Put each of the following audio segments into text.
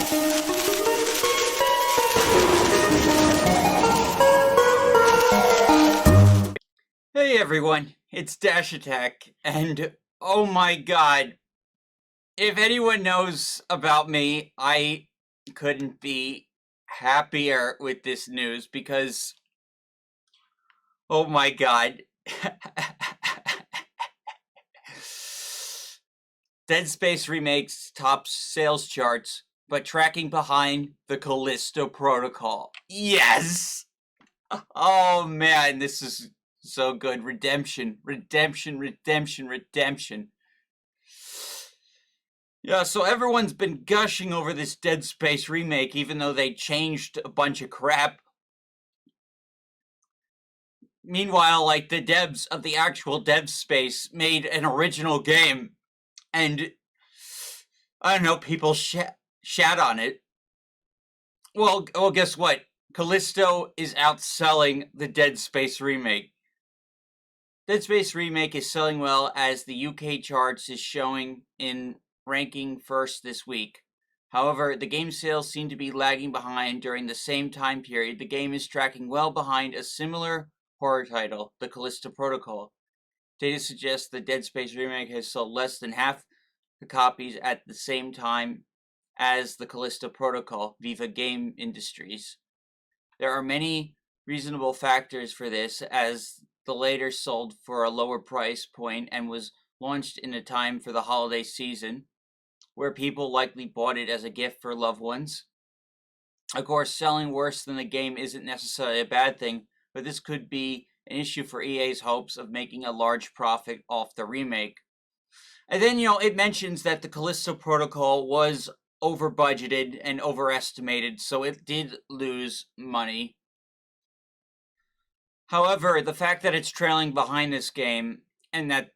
Hey everyone, it's Dash Attack, and oh my god, if anyone knows about me, I couldn't be happier with this news because, oh my god. Dead Space Remake's top sales charts, but tracking behind the Callisto Protocol. Yes! Oh man, this is so good. Redemption, redemption, redemption, redemption. Yeah, so everyone's been gushing over this Dead Space remake, even though they changed a bunch of crap. Meanwhile, like, the devs of the actual Dead Space made an original game, and I don't know, people shat on it. Well, guess what? Callisto is outselling the Dead Space remake. Dead Space Remake is selling well as the UK charts is showing in ranking first this week. However, the game sales seem to be lagging behind during the same time period. The game is tracking well behind a similar horror title, The Callistio Protocol. Data suggests the Dead Space Remake has sold less than half the copies at the same time as The Callistio Protocol, Viva Game Industries. There are many reasonable factors for this, as the later sold for a lower price point and was launched in a time for the holiday season, where people likely bought it as a gift for loved ones. Of course, selling worse than the game isn't necessarily a bad thing, but this could be an issue for EA's hopes of making a large profit off the remake. And then, it mentions that the Callisto Protocol was over budgeted and overestimated, so it did lose money. However, the fact that it's trailing behind this game, and that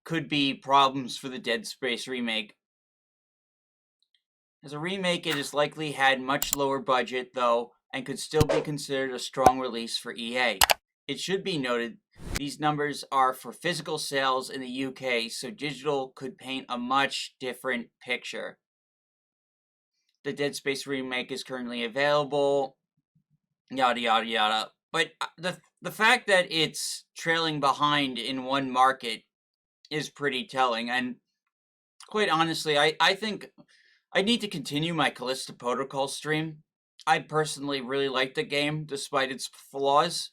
could be problems for the Dead Space remake. As a remake, it has likely had much lower budget, though, and could still be considered a strong release for EA. It should be noted, these numbers are for physical sales in the UK, so digital could paint a much different picture. The Dead Space remake is currently available, yada yada yada. But the fact that it's trailing behind in one market is pretty telling, and quite honestly, I think I need to continue my Callisto Protocol stream. I personally really like the game, despite its flaws.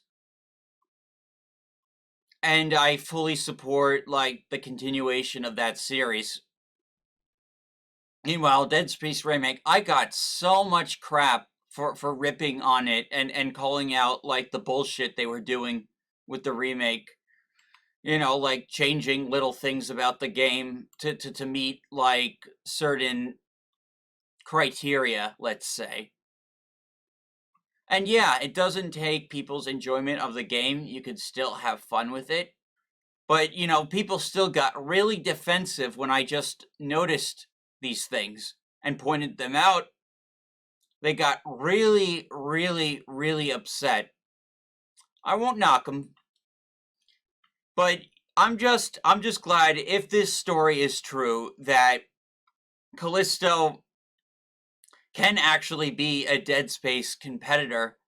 And I fully support, the continuation of that series. Meanwhile, Dead Space Remake, I got so much crap for ripping on it and calling out, the bullshit they were doing with the remake. Changing little things about the game to meet, certain criteria, let's say. And yeah, it doesn't take people's enjoyment of the game. You could still have fun with it. But, people still got really defensive when I just noticed these things and pointed them out. They got really, really, really upset. I won't knock them. But I'm just glad, if this story is true, that Callisto can actually be a Dead Space competitor.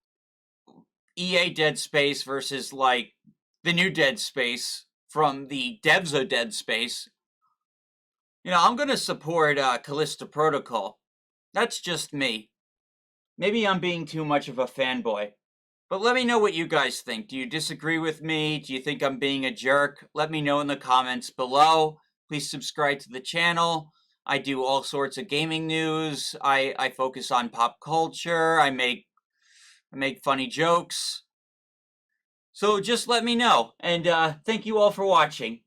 EA Dead Space versus, the new Dead Space from the devs of Dead Space. I'm going to support Callistio Protocol. That's just me. Maybe I'm being too much of a fanboy. But let me know what you guys think. Do you disagree with me? Do you think I'm being a jerk? Let me know in the comments below. Please subscribe to the channel. I do all sorts of gaming news. I focus on pop culture. I make funny jokes. So just let me know. And thank you all for watching.